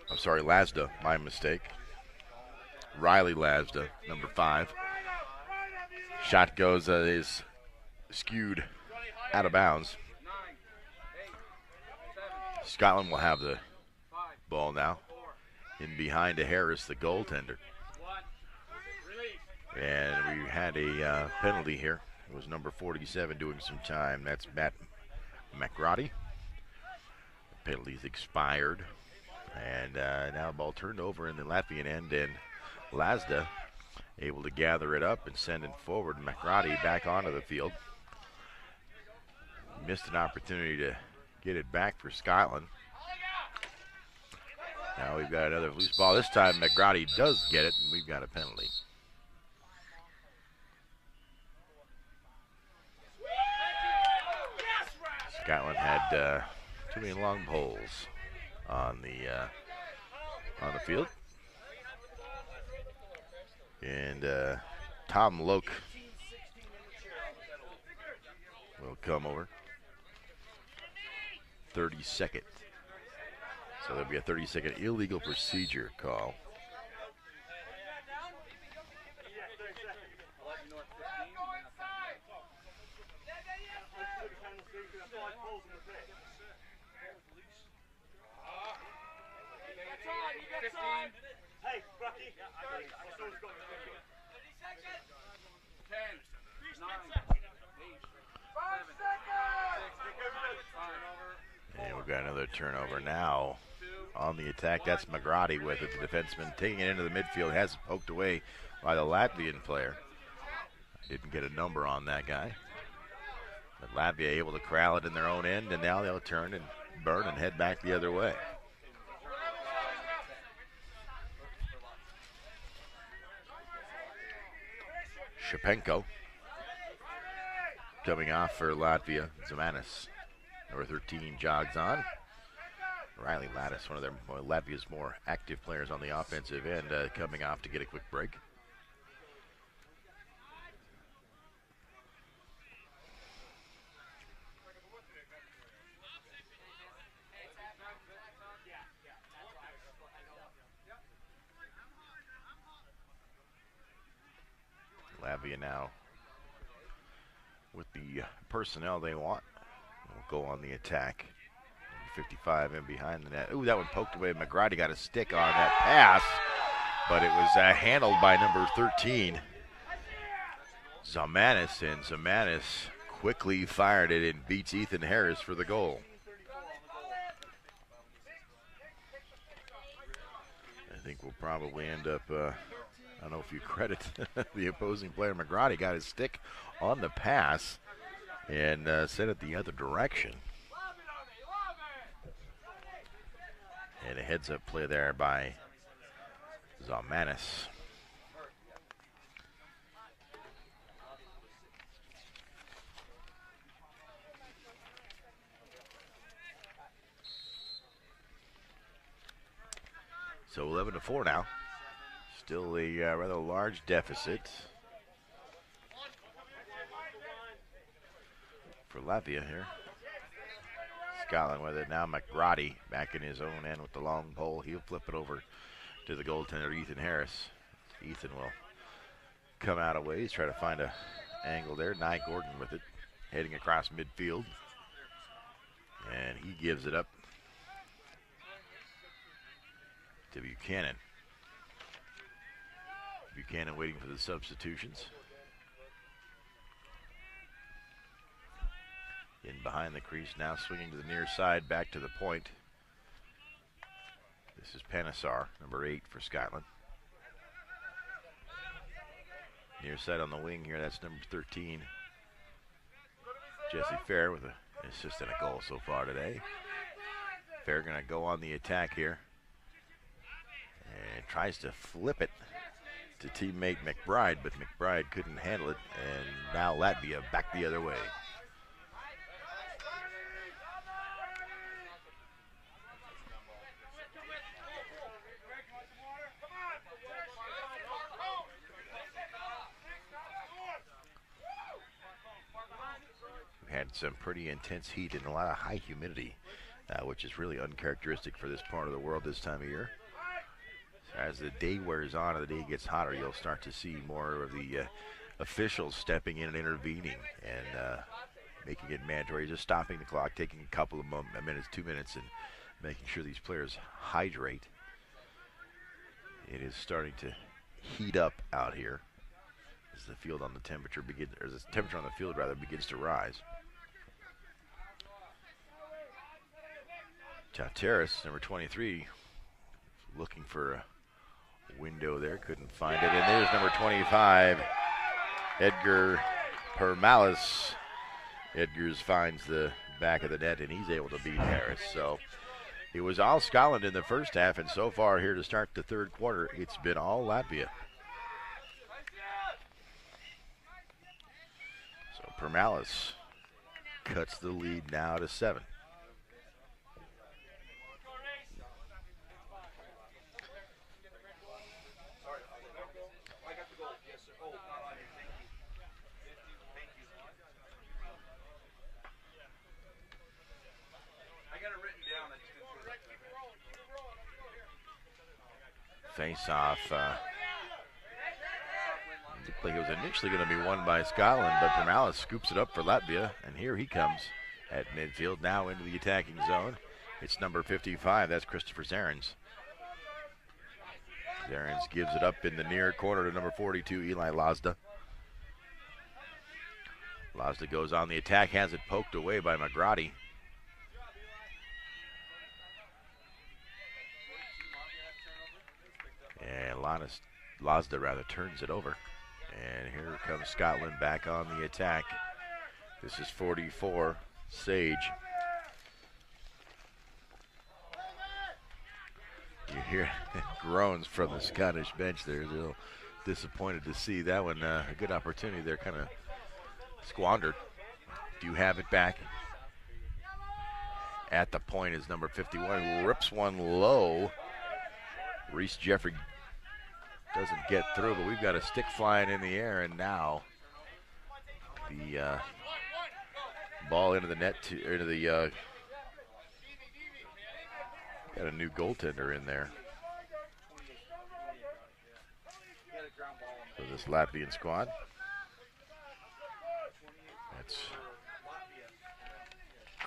I'm sorry, Lazda, my mistake. Riley Lazda, number 5. Shot goes, is skewed out of bounds. Scotland will have the ball now. In behind to Harris, the goaltender. And we had a penalty here. It was number 47 doing some time. That's Matt McGrady. The penalty's expired. And now the ball turned over in the Latvian end, and Lazda able to gather it up and send it forward. McGrady back onto the field. Missed an opportunity to get it back for Scotland. Now we've got another loose ball. This time McGrady does get it, and we've got a penalty. Scotland had too many long poles on the field. And Tom Loke will come over. 32nd. So there'll be a 30-second illegal procedure call. And we've got another turnover now on the attack. That's McGrady with it. The defenseman taking it into the midfield. Has it poked away by the Latvian player. Didn't get a number on that guy. But Latvia able to corral it in their own end, and now they'll turn and burn and head back the other way. Shapenko coming off for Latvia. Zamanis, number 13, jogs on. Riley Lattis, one of Latvia's more active players on the offensive end, coming off to get a quick break. Latvia now with the personnel they want will go on the attack. 55 in behind the net. Ooh, that one poked away. McGrady got a stick on that pass, but it was handled by number 13, Zamanis, and Zamanis quickly fired it and beats Ethan Harris for the goal. I think we'll probably end up, I don't know if you credit the opposing player. McGrady got his stick on the pass and sent it the other direction. And a heads-up play there by Zalmanis. So 11-4 now. Still a rather large deficit for Latvia here. Scotland with it now. McGrady back in his own end with the long pole. He'll flip it over to the goaltender, Ethan Harris. Ethan will come out of ways, try to find an angle there. Nye Gordon with it, heading across midfield. And he gives it up to Buchanan. Buchanan waiting for the substitutions. In behind the crease, now swinging to the near side, back to the point. This is Panesar, number 8 for Scotland. Near side on the wing here, that's number 13. Jesse Fair with an assist and a goal so far today. Fair going to go on the attack here. And tries to flip it to teammate McBride, but McBride couldn't handle it. And now Latvia back the other way. Had some pretty intense heat and a lot of high humidity which is really uncharacteristic for this part of the world this time of year. As the day wears on and the day gets hotter, you'll start to see more of the officials stepping in and intervening and making it mandatory, just stopping the clock, taking a couple of minutes, 2 minutes, and making sure these players hydrate. It is starting to heat up out here as the field on the temperature begins, or the temperature on the field rather begins to rise. Terrace, number 23, looking for a window there, couldn't find it. And there's number 25, Edgar Permalis. Edgars finds the back of the net, and he's able to beat Harris. So it was all Scotland in the first half, and so far here to start the third quarter, it's been all Latvia. So Permalis cuts the lead now to 7. Face-off. Looked like it was initially going to be won by Scotland, but Permalis scoops it up for Latvia, and here he comes at midfield, now into the attacking zone. It's number 55, that's Christopher Zarens. Zarens gives it up in the near corner to number 42, Eli Lazda. Lazda goes on the attack, has it poked away by McGrady. And Lazda rather turns it over. And here comes Scotland back on the attack. This is 44, Sage. You hear groans from the Scottish bench there. They're a little disappointed to see that one. A good opportunity there, kind of squandered. Do have it back. At the point is number 51, who rips one low. Reese Jeffrey doesn't get through, but we've got a stick flying in the air, and now the ball into the net, got a new goaltender in there for this Latvian squad. That's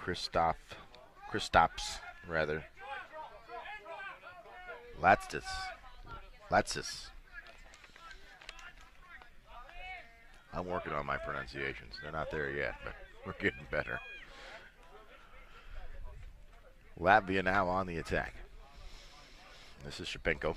Kristaps, rather. Latsis. I'm working on my pronunciations. They're not there yet, but we're getting better. Latvia now on the attack. This is Shapenko.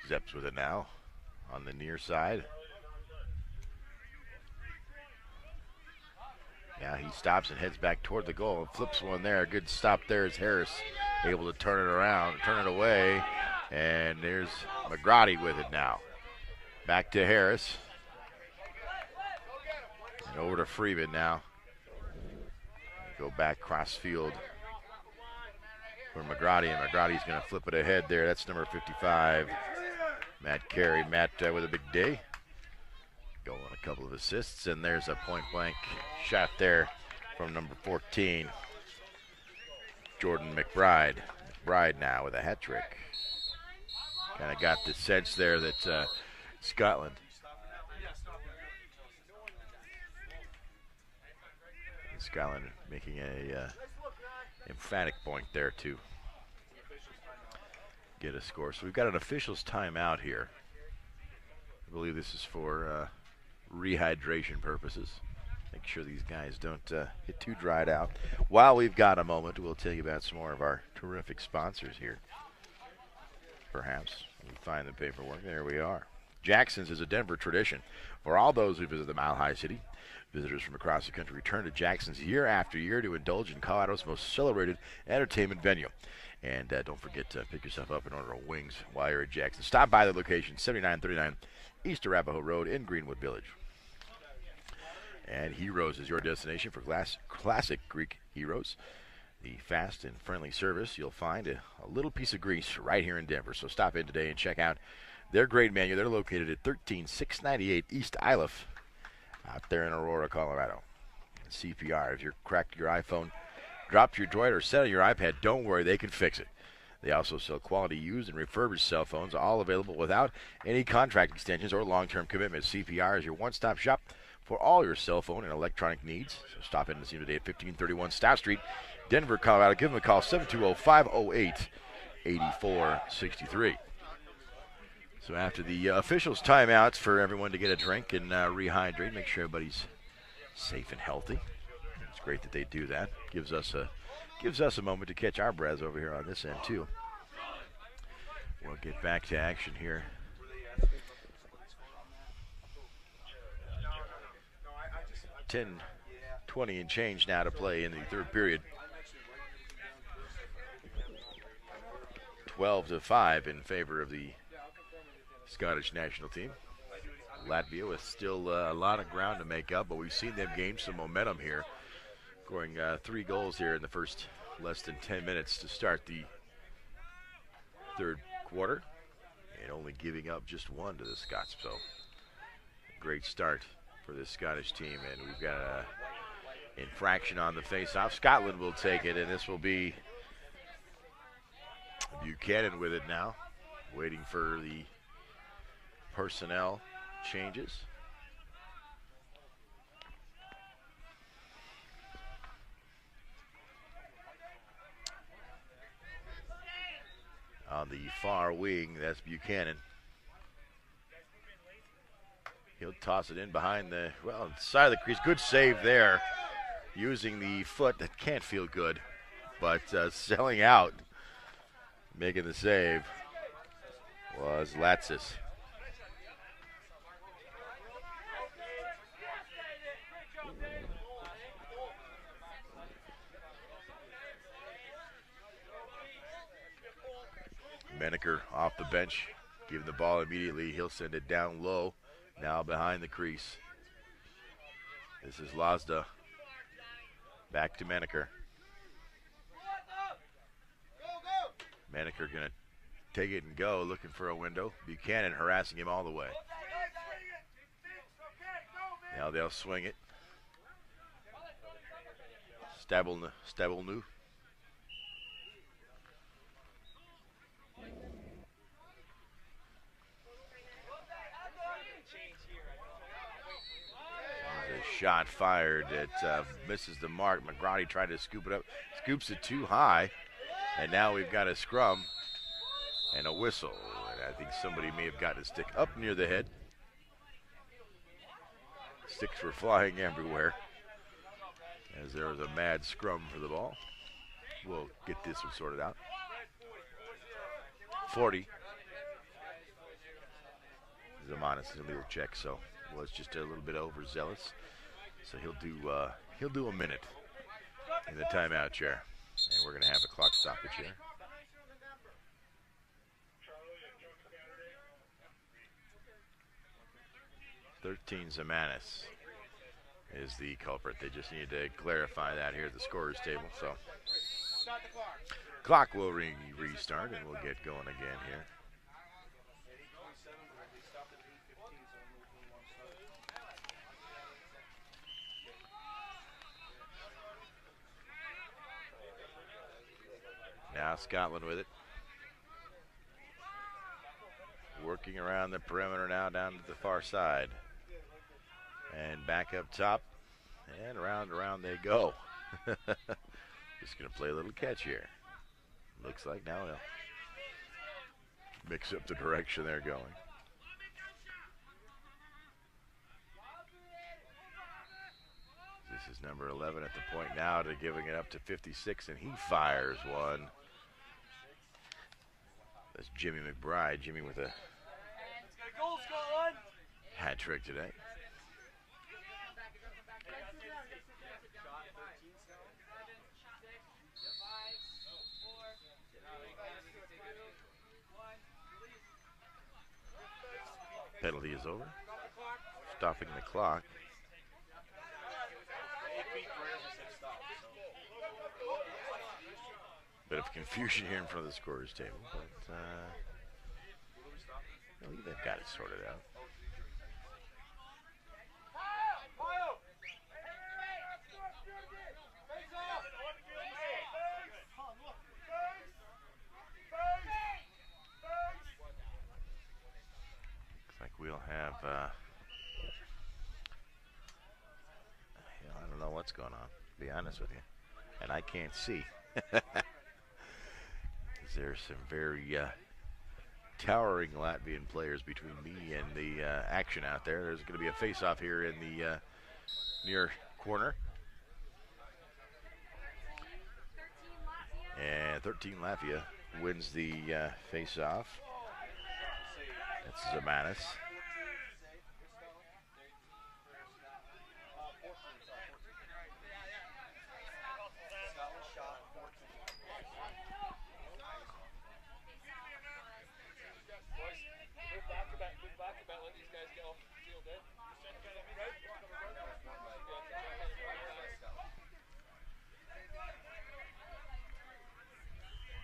Zeps with it now on the near side. Now he stops and heads back toward the goal and flips one there. A good stop there is Harris, able to turn it around, turn it away. And there's McGrady with it now. Back to Harris. And over to Freeman now. Go back cross field for McGrady, and McGrady's going to flip it ahead there. That's number 55, Matt Carey. Matt with a big day. Goal and a couple of assists, and there's a point-blank shot there from number 14, Jordan McBride. McBride now with a hat trick. Kind of got the sense there that Scotland making a emphatic point there to get a score. So we've got an official's timeout here. I believe this is for rehydration purposes. Make sure these guys don't get too dried out. While we've got a moment, we'll tell you about some more of our terrific sponsors here. Perhaps we find the paperwork. There we are. Jackson's is a Denver tradition. For all those who visit the Mile High City, visitors from across the country return to Jackson's year after year to indulge in Colorado's most celebrated entertainment venue. And don't forget to pick yourself up and order wings while you're at Jackson. Stop by the location, 7939 East Arapahoe Road in Greenwood Village. And Heroes is your destination for classic Greek heroes. The fast and friendly service, you'll find a little piece of Greece right here in Denver. So stop in today and check out They're great, man. They're located at 13698 East Iliff, out there in Aurora, Colorado. CPR. If you're cracked your iPhone, dropped your Droid, or set on your iPad, don't worry, they can fix it. They also sell quality used and refurbished cell phones, all available without any contract extensions or long-term commitments. CPR is your one-stop shop for all your cell phone and electronic needs. So stop in and see them today at 1531 South Street, Denver, Colorado. Give them a call, 720-508-8463. So after the officials' timeouts for everyone to get a drink and rehydrate, make sure everybody's safe and healthy. It's great that they do that. Gives us a moment to catch our breaths over here on this end too. We'll get back to action here. $10:20 and change now to play in the third period. 12-5 in favor of the Scottish national team. Latvia with still a lot of ground to make up, but we've seen them gain some momentum here, scoring 3 goals here in the first less than 10 minutes to start the third quarter, and only giving up just 1 to the Scots. So great start for this Scottish team, and we've got an infraction on the face-off. Scotland will take it, and this will be Buchanan with it now, waiting for the personnel changes. On the far wing, that's Buchanan. He'll toss it in behind the, side of the crease. Good save there, using the foot. That can't feel good, but selling out, making the save, was Latsis. Menaker off the bench, giving the ball immediately. He'll send it down low, now behind the crease. This is Lazda. Back to Menaker. Menaker going to take it and go, looking for a window. Buchanan harassing him all the way. Now they'll swing it. Stabelnu. Shot fired. It misses the mark. McGrady tried to scoop it up. Scoops it too high. And now we've got a scrum and a whistle. And I think somebody may have gotten a stick up near the head. Sticks were flying everywhere as there was a mad scrum for the ball. We'll get this one sorted out. 40. Zamanis is a little check, so was just a little bit overzealous. So he'll do a minute in the timeout chair, and we're going to have a clock stoppage here. Zamanis is the culprit. They just need to clarify that here at the scorer's table. So clock will restart, and we'll get going again here. Now Scotland with it. Working around the perimeter now down to the far side. And back up top. And around they go. Just going to play a little catch here. Looks like now they'll mix up the direction they're going. This is number 11 at the point now to giving it up to 56, and he fires one. That's Jimmy McBride. Jimmy with a hat trick today. Penalty is over. Stopping the clock. Bit of confusion here in front of the scorer's table, but Well, they've got it sorted out. Looks like we'll have, I don't know what's going on, to be honest with you. And I can't see. There's some very towering Latvian players between me and the action out there. There's going to be a face-off here in the near corner. And 13 Latvia wins the face-off. That's Zamanis.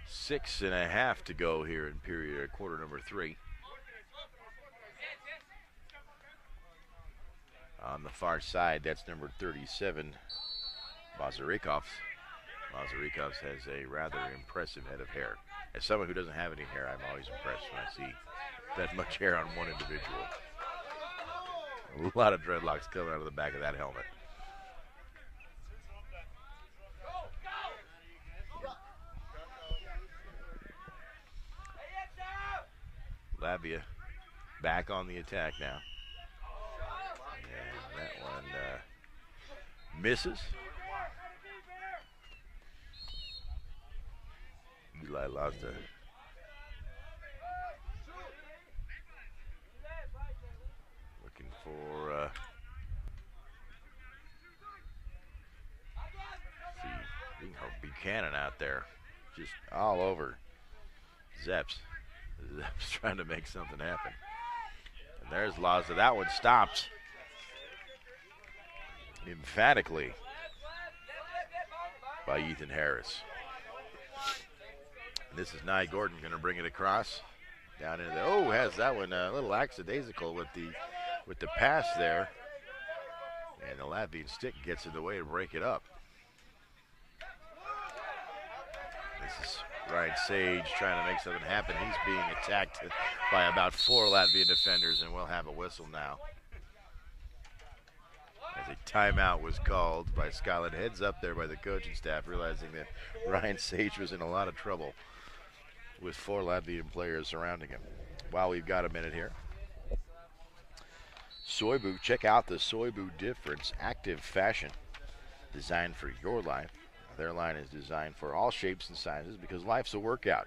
Six and a half to go here in quarter number 3. On the far side, that's number 37, Mazarikovs. Mazarikovs has a rather impressive head of hair. As someone who doesn't have any hair, I'm always impressed when I see that much hair on one individual. A lot of dreadlocks coming out of the back of that helmet. Latvia back on the attack now. And that one misses. Eli Lazda. Looking for Buchanan out there. Just all over Zeps. Zeps trying to make something happen. And there's Lazda. That one stops emphatically by Ethan Harris. And this is Nye Gordon going to bring it across down into the. Oh, has that one a little lackadaisical with the pass there, and the Latvian stick gets in the way to break it up. This is Ryan Sage trying to make something happen. He's being attacked by about 4 Latvian defenders, and we'll have a whistle now. As a timeout was called by Scotland. Heads up there by the coaching staff, realizing that Ryan Sage was in a lot of trouble with 4 Latvian players surrounding him. While we've got a minute here. Soybu, check out the Soybu Difference Active Fashion, designed for your life. Their line is designed for all shapes and sizes because life's a workout.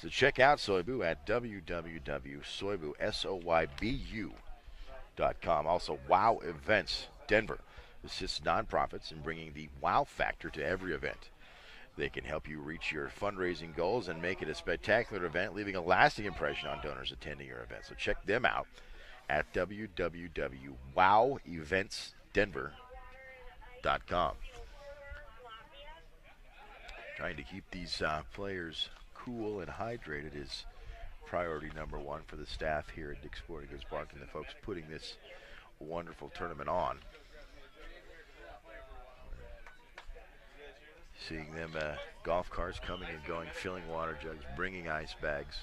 So check out Soybu at www.soybu.com. Also, Wow Events Denver assists nonprofits in bringing the wow factor to every event. They can help you reach your fundraising goals and make it a spectacular event, leaving a lasting impression on donors attending your event. So check them out at www.woweventsdenver.com. Trying to keep these players cool and hydrated is priority number 1 for the staff here at Dick's Sporting Goods Park and the folks putting this wonderful tournament on. Seeing them golf carts coming and going, filling water jugs, bringing ice bags,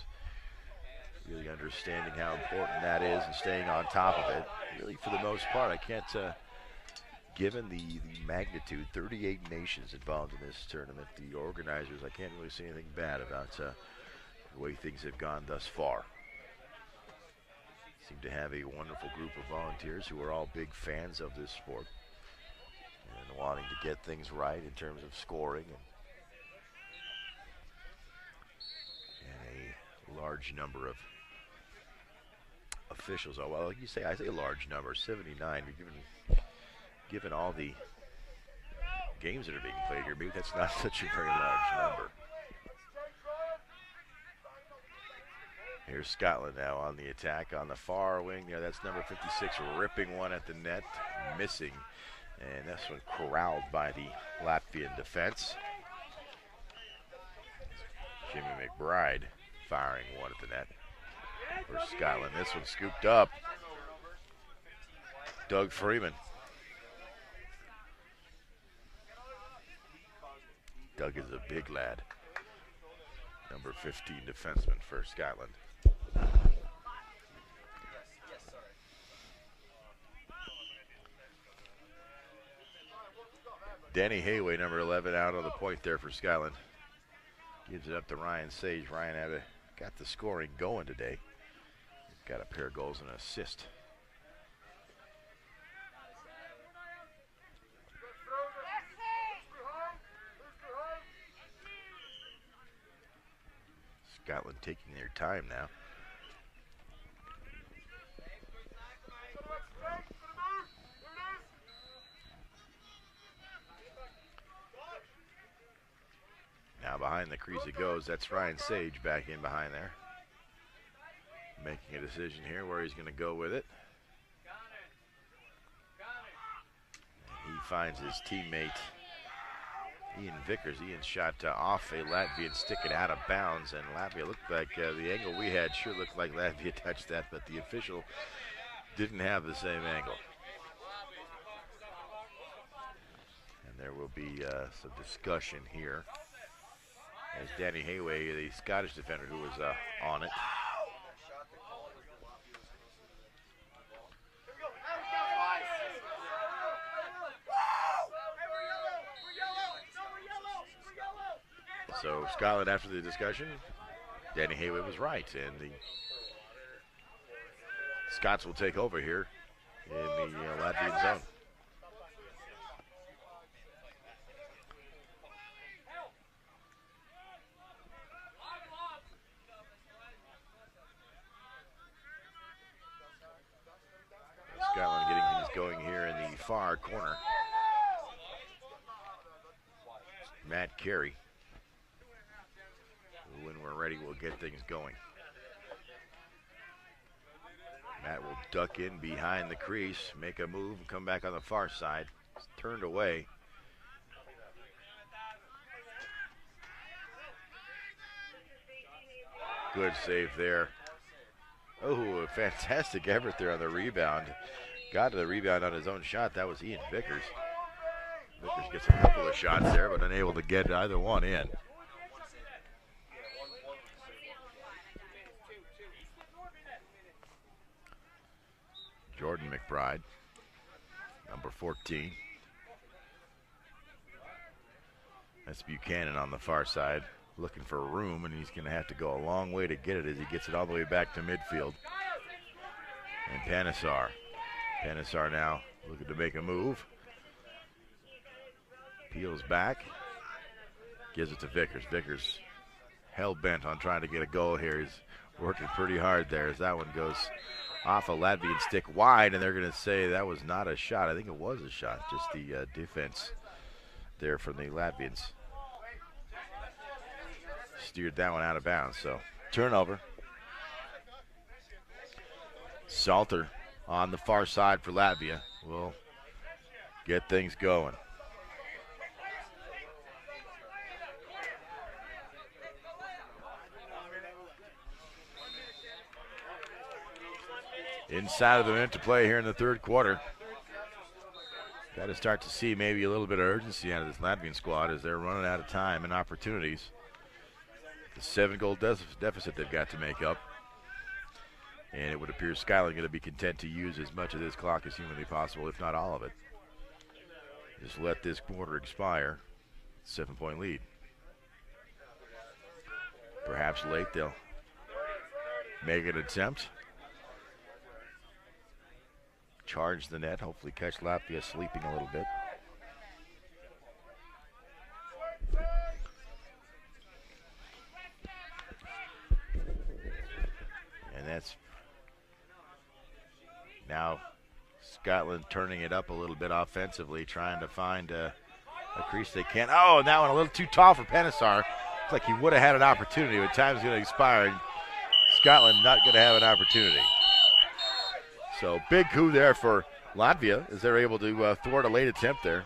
really understanding how important that is and staying on top of it. Really, for the most part, I can't, given the magnitude, 38 nations involved in this tournament, the organizers, I can't really say anything bad about the way things have gone thus far. Seem to have a wonderful group of volunteers who are all big fans of this sport and wanting to get things right in terms of scoring and a large number of officials. Oh, well, you say, I say a large number, 79. Given all the games that are being played here, maybe that's not such a very large number. Here's Scotland now on the attack on the far wing. Yeah, that's number 56, ripping one at the net, missing. And this one corralled by the Latvian defense. Jimmy McBride firing one at the net. for Scotland. This one scooped up. Doug Freeman. Doug is a big lad. Number 15 defenseman for Scotland. Danny Hayway, number 11, out on the point there for Scotland. Gives it up to Ryan Sage. Ryan got the scoring going today. Got a pair of goals and an assist. Scotland taking their time now. Now behind the crease it goes. That's Ryan Sage back in behind there. Making a decision here where he's going to go with it. He finds his teammate Ian Vickers. Ian shot off a Latvian stick and out of bounds, and Latvia looked like the angle we had sure looked like Latvia touched that, but the official didn't have the same angle. And there will be some discussion here as Danny Hayway, the Scottish defender who was on it. So Scotland, after the discussion, Danny Hayway was right, and the Scots will take over here in the Latvian zone. Scotland getting things going here in the far corner. Matt Carey. When we're ready, we'll get things going. Matt will duck in behind the crease, make a move, and come back on the far side. It's turned away. Good save there. Oh, a fantastic effort there on the rebound. Got to the rebound on his own shot. That was Ian Vickers. Vickers gets a couple of shots there, but unable to get either one in. Jordan McBride, number 14. That's Buchanan on the far side, looking for room, and he's going to have to go a long way to get it as he gets it all the way back to midfield. And Panesar now looking to make a move. Peels back, gives it to Vickers. Vickers hell-bent on trying to get a goal here. He's working pretty hard there as that one goes off a Latvian stick wide, and they're going to say that was not a shot. I think it was a shot, just the defense there from the Latvians steered that one out of bounds. So turnover. Salter on the far side for Latvia will get things going. Inside of the minute to play here in the third quarter. Got to start to see maybe a little bit of urgency out of this Latvian squad as they're running out of time and opportunities. The 7-goal deficit they've got to make up. And it would appear Scotland going to be content to use as much of this clock as humanly possible, if not all of it. Just let this quarter expire. 7-point lead. Perhaps late they'll make an attempt. Charge the net, hopefully catch Latvia sleeping a little bit. And that's now Scotland turning it up a little bit offensively, trying to find a crease they can't. Oh, and that one a little too tall for Panesar. Looks like he would have had an opportunity, but time's going to expire. And Scotland not going to have an opportunity. So big coup there for Latvia as they're able to thwart a late attempt there.